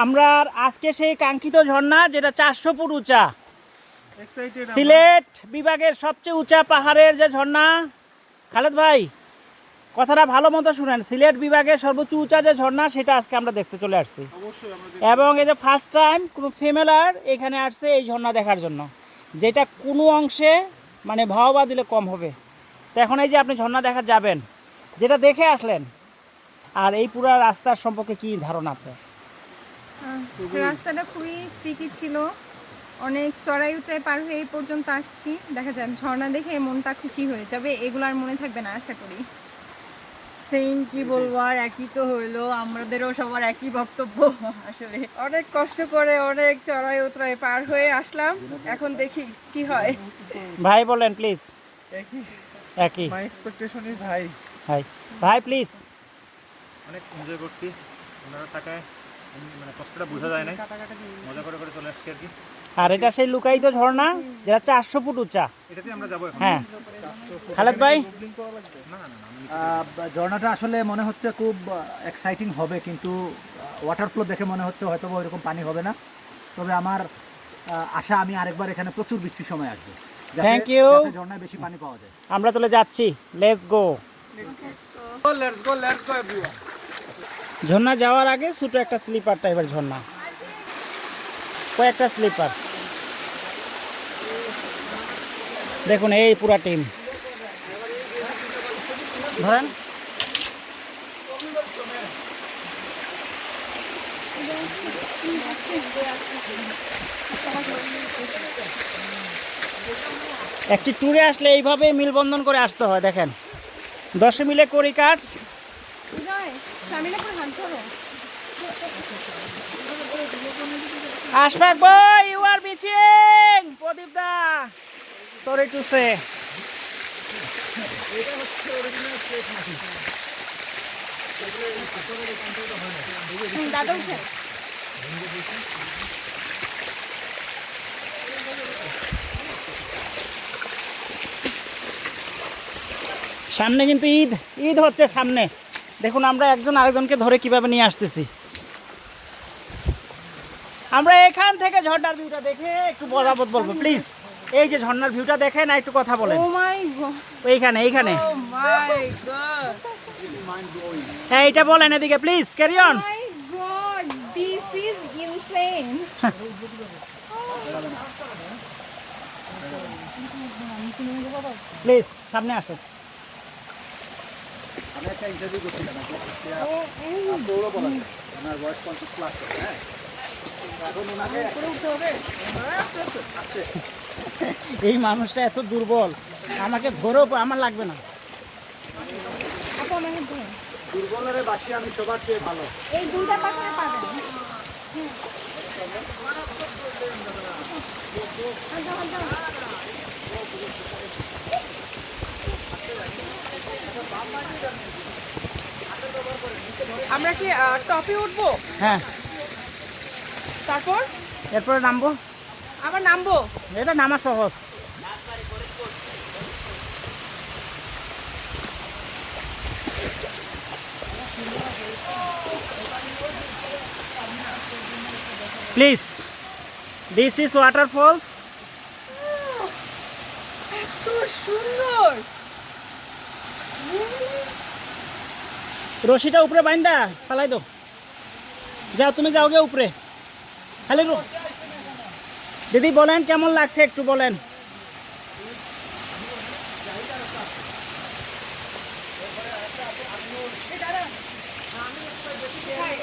আমরা আজকে সেই কাঙ্ক্ষিত ঝর্ণা যেটা 400 ফুট উঁচা, সিলেট বিভাগের সবচেয়ে উঁচা পাহাড়ের যে ঝর্ণা। খালেদ ভাই কথাটা ভালো মতো শুনেন, সিলেট বিভাগের সর্বোচ্চ উঁচা যে ঝর্ণা সেটা আজকে আমরা দেখতে চলে আসছি। এবং এই যে ফার্স্ট টাইম কোনো ফিমেলার এখানে আসছে এই ঝর্ণা দেখার জন্য, যেটা কোনো অংশে মানে ভাওবা দিলে কম হবে। তো এখন এই যে আপনি ঝর্ণা দেখা যাবেন, যেটা দেখে আসলেন, আর এই পুরো রাস্তার সম্পর্কে কি ধারণা আপনার? রাস্তাটা খুবই ট্রিকি ছিল, অনেক চড়াই উঁচাই পার হয়ে এই পর্যন্ত আসছি। দেখা যাক, ঝর্ণা দেখে মনটা খুশি হয়ে যাবে, এগুলো আর মনে থাকবে না আশা করি। সেম, কি বলবো আর, একই তো হইলো, আমাদেরও সবার একই বক্তব্য। আসলে অনেক কষ্ট করে অনেক চড়াই উতরাই পার হয়ে আসলাম, এখন দেখি কি হয়। ভাই বলেন প্লিজ। একই মাই এক্সপেকটেশন ইজ হাই। ভাই ভাই প্লিজ। অনেক এনজয় করছি, ওনারা থাকায় মানে কষ্টটা বোঝা যায় না, মজা করে করে চলে আসছি আর কি। আর এটা সেই লুকায়িত ঝর্ণা যেটা 400 ফুট উঁচা। এটাতে আমরা যাবো এখন। হ্যাঁ খালেদ ভাই, ঝর্ণাটা আসলে মনে হচ্ছে খুব এক্সাইটিং হবে, কিন্তু ওয়াটার ফ্লো দেখে মনে হচ্ছে হয়তো ওইরকম পানি হবে না। তবে আমার আশা আমি আরেকবার এখানে প্রচুর বৃষ্টির সময় আসবো, থ্যাংক ইউ। ঝর্ণায় বেশি পানি পাওয়া যায়। আমরা চলে যাচ্ছি, let's go. Let's go everyone. ঝর্ণা যাওয়ার আগে ছোটো একটা স্লিপার টাইপের ঝর্ণা, কয়েকটা স্লিপার দেখুন, এই পুরা টিম ধরেন। একটি ট্যুরে আসলে এইভাবে মিলবন্ধন করে আসতে হয়। দেখেন 10 মিলে করি কাজ। আশফাক ভাই, ইউ আর মিচিং। প্রদীপ দা, সরি টু সে। দাদা উঠে সামনে কিন্তু ঈদ ঈদ হচ্ছে সামনে। দেখুন আমরা একজন আরেকজনকে ধরে কিভাবে নিয়ে আসতেছি। আমরা এখান থেকে ঝর্ণার ভিউটা দেখে একটু বরাবর বলবো প্লিজ। এই যে ঝর্ণার ভিউটা দেখেন, একটু কথা বলেন। ও মাই গড, এইখানে এইখানে ও মাই গড, হ্যাঁ এটা বলেন এদিকে please, carry on. My god, this is insane. Please সামনে আসুন। আমি একটা ইন্টারভিউ করছিলাম, ওনার বয়স 50 প্লাস, হ্যাঁ, এখন ওনাকে এই মানুষটা এত দুর্বল, আমাকে ধরেও আমার লাগবে না। আপু আমার হাত ধরুন। দুর্বলের বাসি আমি সবার চেয়ে ভালো। এই দুইটা পাথরে পাবেন। আমরা কি টপে উঠবো? হ্যাঁ তারপর এরপরে নামবো। আবার নামবো? এটা নামা সহজ। Please, this is waterfalls. এত সুন্দর। রশিটা উপরে বাইন্দা ফালাই দো। যাও তুমি, যাও গে উপরে। খালি দিদি বলেন কেমন লাগছে একটু বলেন।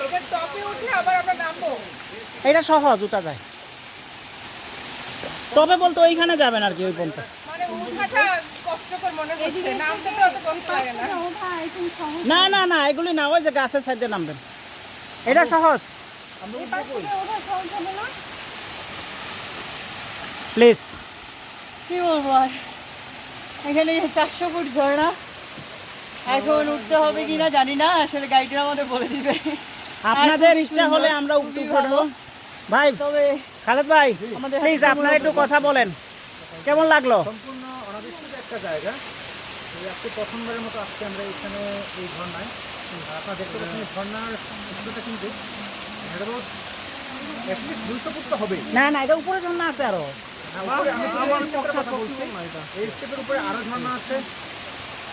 এবার টপে উঠে আবার আমরা নামবো? এটা সহজ, উঠা যায়। তবে বলতো ওইখানে যাবেন আর কি, ওই পর্যন্ত। মানে উঠাটা কষ্টকর মনে হচ্ছে, নামতে তো অত কষ্ট লাগে না। না না না, এগুলি না, ওই যে গাছের সাইডে নামবেন, এটা সহজ। প্লিজ। কি বলবো আর, এখানে 400 ফুট ঝর্ণা, এখন উঠতে হবে কিনা জানি না, আসলে গাইডরা আমাদের বলে দিবে। আপনাদের ইচ্ছা হলে আমরা উঠতে পারবো। ভাই তবে খালেদ ভাই আমাদের প্লিজ আপনারা একটু কথা বলেন, কেমন লাগলো? সম্পূর্ণ অনাবিষ্কৃত একটা জায়গা। আজকে প্রথমবারের মতো আসছি আমরা এখানে এই ঝর্ণায়। আপনারা দেখতে পাচ্ছেন ঝর্ণার উচ্চতা কিন্তু অ্যাটলিস্ট 200 ফুট তো হবেই। না না, এটা উপরে ঝর্ণা আছে আরো। এই স্টেপের উপরে আরো ঝর্ণা আছে।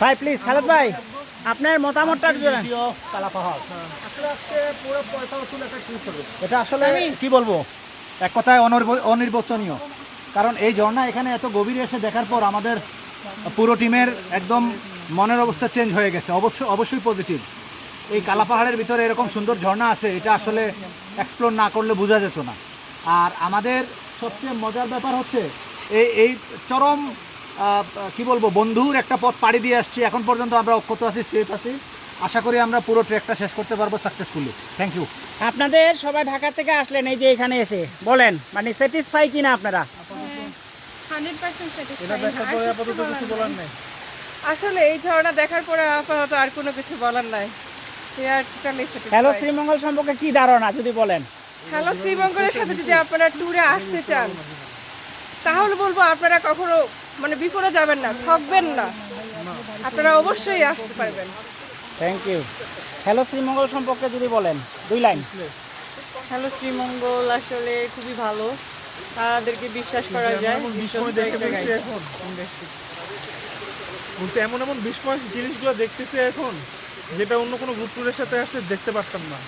ভাই প্লিজ, খালেদ ভাই আপনার মতামতটা জানেন। কালা পাহাড় আসলে আজকে পুরো পাওয়ারফুল একটা ট্রিপ হবে। এটা আসলে কি বলবো, এক কথায় অনির্বচনীয়। কারণ এই ঝর্ণা এখানে এত গভীরে এসে দেখার পর আমাদের পুরো টিমের একদম মনের অবস্থা চেঞ্জ হয়ে গেছে। অবশ্যই পজিটিভ। এই কালা পাহাড়ের ভিতরে এরকম সুন্দর ঝর্ণা আছে, এটা আসলে এক্সপ্লোর না করলে বোঝা যেত না। আর আমাদের সবচেয়ে মজার ব্যাপার হচ্ছে এই চরম কি বলবো বন্ধুর একটা পথ পাড়ি দিয়ে আসছি। এখন পর্যন্ত আমরা অক্ষত আছি, সেফ আছি। আশা করি আমরা পুরো ট্রেকটা শেষ করতে পারবো সাকসেসফুলি। Thank you. আপনাদের সবাই ঢাকা থেকে আসলেন এই যে এখানে এসে বলেন, মানে স্যাটিসফাই কিনা আপনারা? 100% আসলে এই ঝর্ণা দেখার পরে আপাতত আর কোনো কিছু বলার নাই। We are totally satisfied. Hello Sreemangal সম্পর্কে কি ধারণা যদি বলেন? হ্যালো শ্রীমঙ্গলের সাথে যদি আপনারা ট্যুরে আসতে চান তাহলে বলবো আপনারা কখনো মানে বিপদে যাবেন না, ঠকবেন না, আপনারা অবশ্যই আসতে পারবেন। Thank you. হ্যালো শ্রীমঙ্গল সম্পর্কে যদি বলেন 2 লাইন। হ্যালো শ্রীমঙ্গল আসলে খুবই ভালো, তাদেরকে বিশ্বাস করা যায়। বলতে এমন এমন বিস্ময় জিনিসগুলো দেখতেছি এখন, যেটা অন্য কোনো গ্রুপ ট্যুরের সাথে আসলে দেখতে পারতাম না।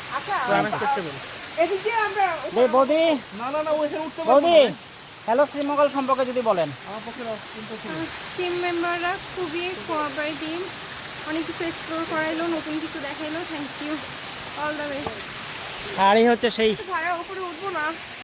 আনএক্সপেক্টেবল। এদিকে আমরা বৌদি, না না না, ওইখানে উঠতে বৌদি হ্যালো শ্রীমঙ্গল সম্পর্কে যদি বলেন। টিম মেম্বাররা খুবই কোঅপারেটিভ, অনেক কিছু এক্সপ্লোর করাইলো, নতুন কিছু দেখাইলো। Thank you, all the best. আর এই হচ্ছে সেই ভাড়া উপরে উঠবো না।